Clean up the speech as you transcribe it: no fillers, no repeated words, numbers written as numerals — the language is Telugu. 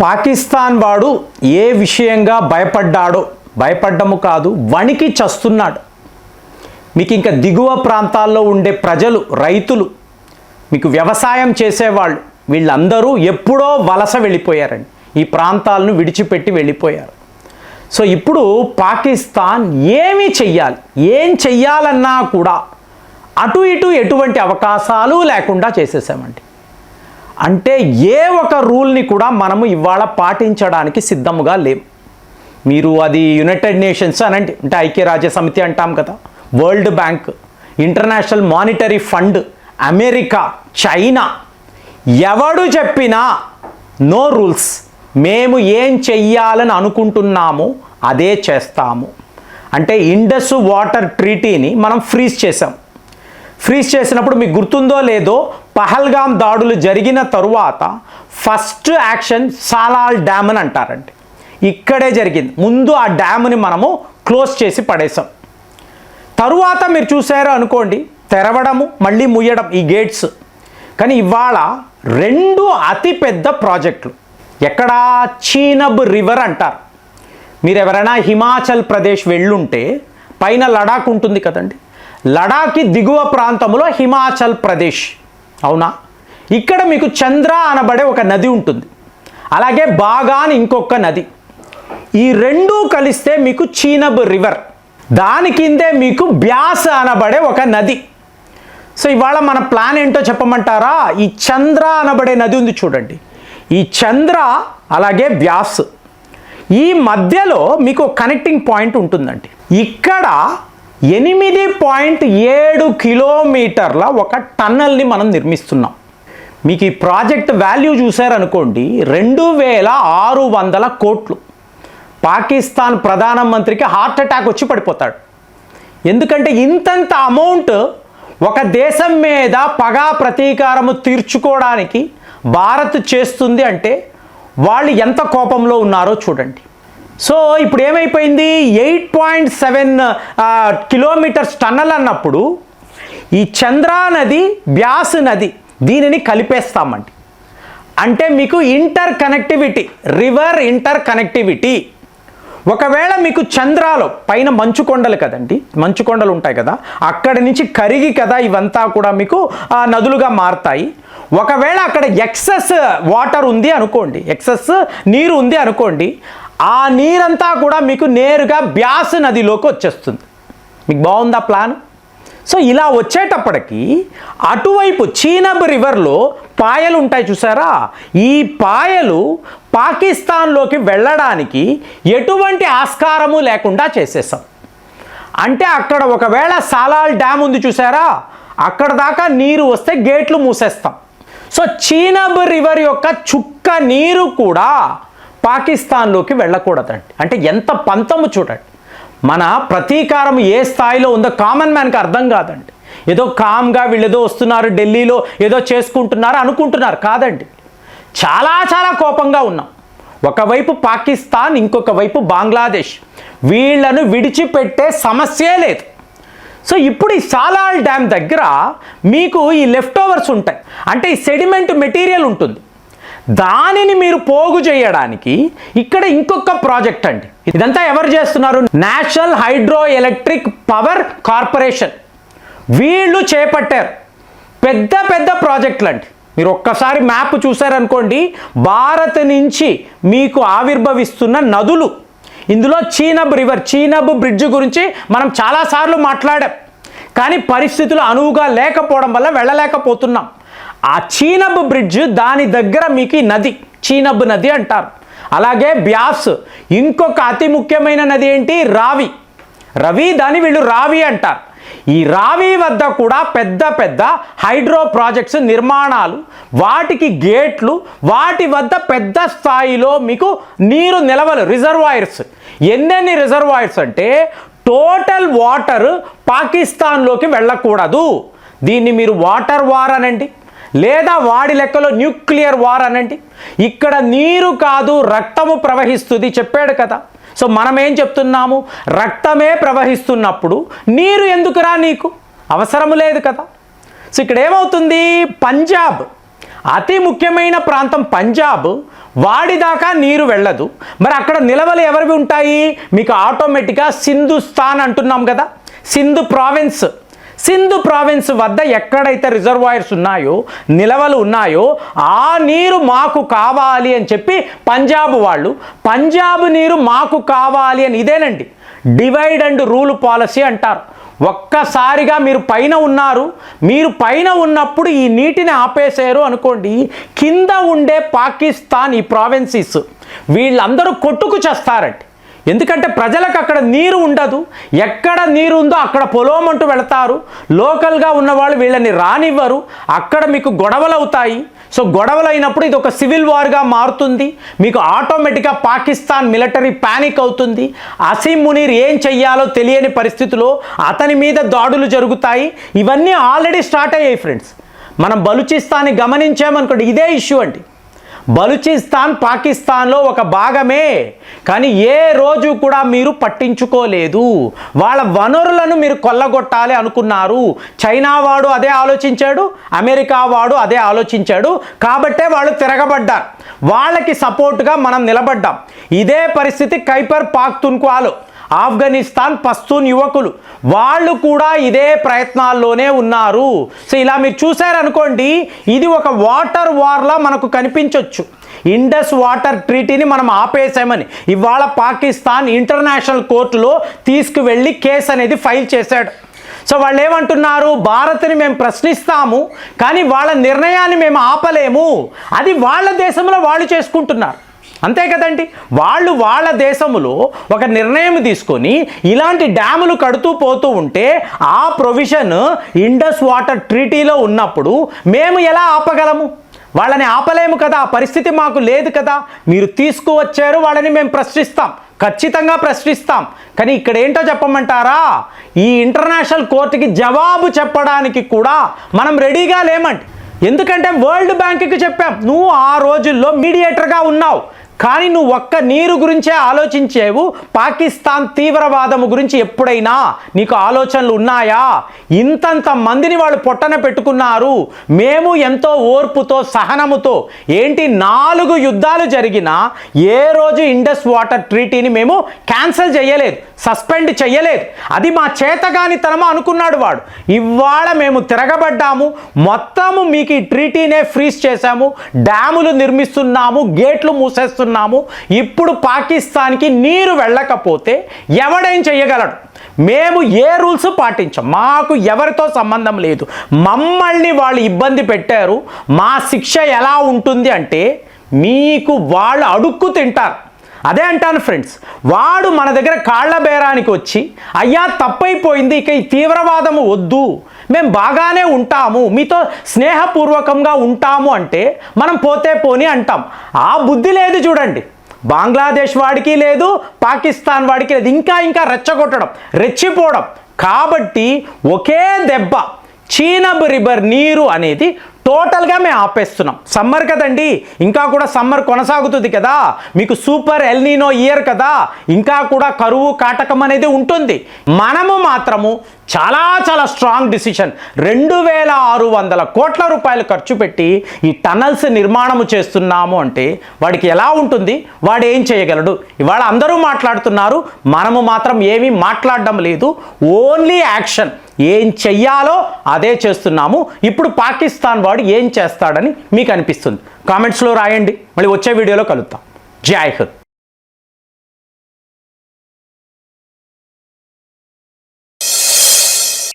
పాకిస్తాన్ వాడు ఏ విషయంగా భయపడ్డాడో, భయపడ్డము కాదు వణికి చస్తున్నాడు. మీకు ఇంకా దిగువ ప్రాంతాల్లో ఉండే ప్రజలు, రైతులు, మీకు వ్యవసాయం చేసేవాళ్ళు, వీళ్ళందరూ ఎప్పుడో వలస వెళ్ళిపోయారండి. ఈ ప్రాంతాలను విడిచిపెట్టి వెళ్ళిపోయారు. సో ఇప్పుడు పాకిస్తాన్ ఏమి చెయ్యాలి, ఏం చెయ్యాలన్నా కూడా అటు ఇటు ఎటువంటి అవకాశాలు లేకుండా చేసేసామండి. అంటే ఏ ఒక రూల్ని కూడా మనము ఇవాళ పాటించడానికి సిద్ధముగా లేము. మీరు అది యునైటెడ్ నేషన్స్ అనండి, అంటే ఐక్యరాజ్య సమితి అంటాం కదా, world bank, international monetary fund, America, China, ఎవడు చెప్పినా నో రూల్స్, మేము ఏం చెయ్యాలని అనుకుంటున్నామో అదే చేస్తాము. అంటే ఇండస్ వాటర్ ట్రీటీని మనం ఫ్రీజ్ చేసాం. ఫ్రీజ్ చేసినప్పుడు మీకు గుర్తుందో లేదో, పహల్గామ్ దాడులు జరిగిన తరువాత ఫస్ట్ యాక్షన్ సాలాల్ డ్యామ్ అని అంటారండి. ఇక్కడే జరిగింది. ముందు ఆ డ్యామ్ని మనము క్లోజ్ చేసి పడేసాం. తరువాత మీరు చూసారో అనుకోండి, తెరవడము మళ్ళీ ముయ్యడం, ఈ గేట్స్. కానీ ఇవాళ రెండు అతిపెద్ద ప్రాజెక్టులు ఎక్కడ, చీనబ్ రివర్ అంటారు. మీరు ఎవరైనా హిమాచల్ ప్రదేశ్ వెళ్ళుంటే పైన లడాక్ ఉంటుంది కదండి, లడాక్కి దిగువ ప్రాంతంలో హిమాచల్ ప్రదేశ్, అవునా? ఇక్కడ మీకు చంద్ర అనబడే ఒక నది ఉంటుంది, అలాగే బాగాన్ ఇంకొక నది. ఈ రెండూ కలిస్తే మీకు చీనబ్ రివర్, దాని కిందే మీకు బ్యాస్ అనబడే ఒక నది. సో ఇవాళ మన ప్లాన్ ఏంటో చెప్పమంటారా? ఈ చంద్ర అనబడే నది ఉంది చూడండి, ఈ చంద్ర అలాగే బ్యాస్, ఈ మధ్యలో మీకు కనెక్టింగ్ పాయింట్ ఉంటుందండి. ఇక్కడ 8.7 కిలోమీటర్ల ఒక టన్నల్ని మనం నిర్మిస్తున్నాం. మీకు ఈ ప్రాజెక్ట్ వాల్యూ చూసారనుకోండి, 2600 కోట్లు. పాకిస్తాన్ ప్రధానమంత్రికి హార్ట్ అటాక్ వచ్చి పడిపోతాడు. ఎందుకంటే ఇంతంత అమౌంట్ ఒక దేశం మీద పగా ప్రతీకారము తీర్చుకోవడానికి భారత్ చేస్తుంది అంటే వాళ్ళు ఎంత కోపంలో ఉన్నారో చూడండి. సో ఇప్పుడు ఏమైపోయింది, 8.7 కిలోమీటర్స్ టన్నల్ అన్నప్పుడు ఈ చంద్రా నది, బ్యాస్ నది, దీనిని కలిపేస్తామండి. అంటే మీకు inter connectivity, river inter connectivity. ఒకవేళ మీకు చంద్రాలో పైన మంచు కొండలు కదండి, మంచు కొండలు ఉంటాయి కదా, అక్కడి నుంచి కరిగి కదా ఇవంతా కూడా మీకు నదులుగా మారుతాయి. ఒకవేళ అక్కడ ఎక్సెస్ వాటర్ ఉంది అనుకోండి, ఎక్సెస్ నీరు ఉంది అనుకోండి, ఆ నీరంతా కూడా మీకు నేరుగా బ్యాస్ నదిలోకి వచ్చేస్తుంది. మీకు బాగుందా ప్లాన్? సో ఇలా వచ్చేటప్పటికి అటువైపు చీనబ్ రివర్లో పాయలు ఉంటాయి చూసారా, ఈ పాయలు పాకిస్తాన్లోకి వెళ్ళడానికి ఎటువంటి ఆస్కారము లేకుండా చేసేసాం. అంటే అక్కడ ఒకవేళ సాలాల్ డ్యామ్ ఉంది చూసారా, అక్కడ దాకా నీరు వస్తే గేట్లు మూసేస్తాం. సో చీనబ్ రివర్ యొక్క చుక్క నీరు కూడా పాకిస్తాన్లోకి వెళ్ళకూడదండి. అంటే ఎంత పంతము చూడండి. మన ప్రతీకారం ఏ స్థాయిలో ఉందో కామన్ మ్యాన్కి అర్థం కాదండి. ఏదో కామ్గా వీళ్ళు ఏదో వస్తున్నారు, ఢిల్లీలో ఏదో చేసుకుంటున్నారు అనుకుంటున్నారు, కాదండి. చాలా చాలా కోపంగా ఉన్నాం. ఒకవైపు పాకిస్తాన్, ఇంకొక వైపు బంగ్లాదేశ్, వీళ్లను విడిచిపెట్టే సమస్యే లేదు. సో ఇప్పుడు ఈ సాలాల్ డ్యామ్ దగ్గర మీకు ఈ లెఫ్ట్ ఓవర్స్ ఉంటాయి, అంటే ఈ సెడిమెంట్ మెటీరియల్ ఉంటుంది. దానిని మీరు పోగు చేయడానికి ఇక్కడ ఇంకొక ప్రాజెక్ట్ అండి. ఇదంతా ఎవరు చేస్తున్నారు? National hydro electric power corporation, వీళ్ళు చేపట్టారు. పెద్ద పెద్ద ప్రాజెక్టులు అండి. మీరు ఒక్కసారి మ్యాప్ చూసారనుకోండి, భారత్ నుంచి మీకు ఆవిర్భవిస్తున్న నదులు, ఇందులో చీనబ్ రివర్, చీనబ్ బ్రిడ్జ్ గురించి మనం చాలాసార్లు మాట్లాడాం. కానీ పరిస్థితులు అనువుగా లేకపోవడం వల్ల వెళ్ళలేకపోతున్నాం. ఆ చీనబ్ బ్రిడ్జ్, దాని దగ్గర మీకు ఈ నది చీనబ్ నది అంటారు. అలాగే బ్యాస్, ఇంకొక అతి ముఖ్యమైన నది ఏంటి, రావి. దాన్ని వీళ్ళు రావి అంటారు. ఈ రావి వద్ద కూడా పెద్ద పెద్ద హైడ్రో ప్రాజెక్ట్స్ నిర్మాణాలు, వాటికి గేట్లు, వాటి వద్ద పెద్ద స్థాయిలో మీకు నీరు నిలవలు, రిజర్వాయర్స్. ఎన్నెన్ని రిజర్వాయర్స్ అంటే టోటల్ వాటర్ పాకిస్తాన్లోకి వెళ్ళకూడదు. దీన్ని మీరు వాటర్ వార్ అనండి, లేదా వాడి లెక్కలో న్యూక్లియర్ వార్ అనండి. ఇక్కడ నీరు కాదు రక్తము ప్రవహిస్తుంది చెప్పాడు కదా. సో మనం ఏం చెప్తున్నాము, రక్తమే ప్రవహిస్తున్నప్పుడు నీరు ఎందుకురా నీకు, అవసరం లేదు కదా. సో ఇక్కడ ఏమవుతుంది, పంజాబ్, అతి ముఖ్యమైన ప్రాంతం పంజాబ్, వాడిదాకా నీరు వెళ్ళదు. మరి అక్కడ నిలవలు ఎవరివి ఉంటాయి? మీకు ఆటోమేటిక్గా సింధుస్థాన్ అంటున్నాం కదా, సింధు ప్రావిన్స్ వద్ద ఎక్కడైతే రిజర్వాయర్స్ ఉన్నాయో, నిలవలు ఉన్నాయో, ఆ నీరు మాకు కావాలి అని చెప్పి పంజాబ్ నీరు మాకు కావాలి అని, ఇదేనండి డివైడ్ అండ్ రూల్ పాలసీ అంటారు. ఒక్కసారిగా మీరు పైన ఉన్నప్పుడు ఈ నీటిని ఆపేశారు అనుకోండి, కింద ఉండే పాకిస్తాన్ ఈ ప్రావిన్సెస్ వీళ్ళందరూ కొట్టుకు చేస్తారండి. ఎందుకంటే ప్రజలకు అక్కడ నీరు ఉండదు, ఎక్కడ నీరు ఉందో అక్కడ పొలోమంటూ వెళతారు, లోకల్గా ఉన్నవాళ్ళు వీళ్ళని రానివ్వరు, అక్కడ మీకు గొడవలు అవుతాయి. సో గొడవలు అయినప్పుడు ఇది ఒక సివిల్ వార్గా మారుతుంది. మీకు ఆటోమేటిక్గా పాకిస్తాన్ మిలిటరీ ప్యానిక్ అవుతుంది. అసీం మునీర్ ఏం చెయ్యాలో తెలియని పరిస్థితిలో అతని మీద దాడులు జరుగుతాయి. ఇవన్నీ ఆల్రెడీ స్టార్ట్ అయ్యాయి ఫ్రెండ్స్. మనం బలూచిస్తాన్ని గమనించామనుకోండి, ఇదే ఇష్యూ అండి. బలూచిస్తాన్ పాకిస్తాన్లో ఒక భాగమే, కానీ ఏ రోజు కూడా మీరు పట్టించుకోలేదు. వాళ్ళ వనరులను మీరు కొల్లగొట్టాలి అనుకున్నారు. చైనా వాడు అదే ఆలోచించాడు, అమెరికా వాడు అదే ఆలోచించాడు. కాబట్టే వాళ్ళు తిరగబడ్డారు. వాళ్ళకి సపోర్ట్గా మనం నిలబడ్డాం. ఇదే పరిస్థితి ఖైబర్ పాఖ్తూన్ఖ్వాలో ఆఫ్ఘనిస్తాన్ పస్తూన్ యువకులు వాళ్ళు కూడా ఇదే ప్రయత్నాల్లోనే ఉన్నారు. సో ఇలా మీరు చూసారనుకోండి, ఇది ఒక వాటర్ వార్లా మనకు కనిపించవచ్చు. ఇండస్ వాటర్ ట్రీటీని మనం ఆపేసామని ఇవాళ పాకిస్తాన్ ఇంటర్నేషనల్ కోర్టులో తీసుకువెళ్ళి కేసు అనేది ఫైల్ చేశాడు. సో వాళ్ళు ఏమంటున్నారు, భారత్ని మేము ప్రశ్నిస్తాము కానీ వాళ్ళ నిర్ణయాన్ని మేము ఆపలేము. అది వాళ్ళ దేశంలో వాళ్ళు చేసుకుంటున్నారు, అంతే కదండి. వాళ్ళ దేశంలో ఒక నిర్ణయం తీసుకొని ఇలాంటి డ్యాములు కడుతూ పోతూ ఉంటే ఆ ప్రొవిజన్ ఇండస్ వాటర్ ట్రీటీలో ఉన్నప్పుడు మేము ఎలా ఆపగలము? వాళ్ళని ఆపలేము కదా, ఆ పరిస్థితి మాకు లేదు కదా. మీరు తీసుకువచ్చారు, వాళ్ళని మేము ప్రశ్నిస్తాం, ఖచ్చితంగా ప్రశ్నిస్తాం. కానీ ఇక్కడ ఏంటో చెప్పమంటారా, ఈ ఇంటర్నేషనల్ కోర్టుకి జవాబు చెప్పడానికి కూడా మనం రెడీగా లేమండి. ఎందుకంటే వరల్డ్ బ్యాంక్కి చెప్పాం, నువ్వు ఆ రోజుల్లో మీడియేటర్గా ఉన్నావు, కానీ నువ్వు ఒక్క నీరు గురించే ఆలోచించేవు. పాకిస్తాన్ తీవ్రవాదము గురించి ఎప్పుడైనా నీకు ఆలోచనలు ఉన్నాయా? ఇంతంత మందిని వాళ్ళు పొట్టన పెట్టుకున్నారు. మేము ఎంతో ఓర్పుతో సహనముతో, ఏంటి 4 యుద్ధాలు జరిగినా ఏ రోజు ఇండస్ వాటర్ ట్రీటీని మేము క్యాన్సిల్ చేయలేదు, సస్పెండ్ చేయలేదు. అది మా చేతగానితనమా అనుకున్నాడు వాడు. ఇవాళ మేము తిరగబడ్డాము, మొత్తము మీకు ఈ ట్రీటీనే ఫ్రీజ్ చేశాము, డ్యాములు నిర్మిస్తున్నాము, గేట్లు మూసేస్తున్నాము. ఇప్పుడు పాకిస్తాన్కి నీరు వెళ్ళకపోతే ఎవడేం చెయ్యగలడు? మేము ఏ రూల్స్ పాటించాం, మాకు ఎవరితో సంబంధం లేదు. మమ్మల్ని వాళ్ళు ఇబ్బంది పెట్టారు. మా శిక్ష ఎలా ఉంటుంది అంటే, మీకు వాళ్ళు అడుక్కు తింటారు. అదే అంటాను ఫ్రెండ్స్, వాడు మన దగ్గర కాళ్ల బేరానికి వచ్చి, అయ్యా తప్పైపోయింది, ఇక ఈ తీవ్రవాదము వద్దు, మేము బాగానే ఉంటాము, మీతో స్నేహపూర్వకంగా ఉంటాము అంటే మనం పోతే పోని అంటాం. ఆ బుద్ధి లేదు చూడండి, బంగ్లాదేశ్ వాడికి లేదు, పాకిస్తాన్ వాడికి లేదు. ఇంకా రెచ్చిపోవడం. కాబట్టి ఒకే దెబ్బ చీనబ్ రివర్ నీరు అనేది టోటల్గా మేము ఆపేస్తున్నాం. సమ్మర్ కదండి, ఇంకా కూడా సమ్మర్ కొనసాగుతుంది కదా, మీకు సూపర్ ఎల్నినో ఇయర్ కదా, ఇంకా కూడా కరువు కాటకం అనేది ఉంటుంది. మనము మాత్రము చాలా స్ట్రాంగ్ డిసిషన్, 2600 కోట్ల రూపాయలు ఖర్చు పెట్టి ఈ టనల్స్ నిర్మాణము చేస్తున్నాము అంటే వాడికి ఎలా ఉంటుంది? వాడు ఏం చేయగలడు? ఇవాళ అందరూ మాట్లాడుతున్నారు, మనము మాత్రం ఏమీ మాట్లాడడం లేదు. ఓన్లీ యాక్షన్, ఏం చెయ్యాలో అదే చేస్తున్నాము. ఇప్పుడు పాకిస్తాన్ వాడు ఏం చేస్తాడని మీకు అనిపిస్తుంది? కామెంట్స్లో రాయండి. మళ్ళీ వచ్చే వీడియోలో కలుద్దాం. జై హింద్.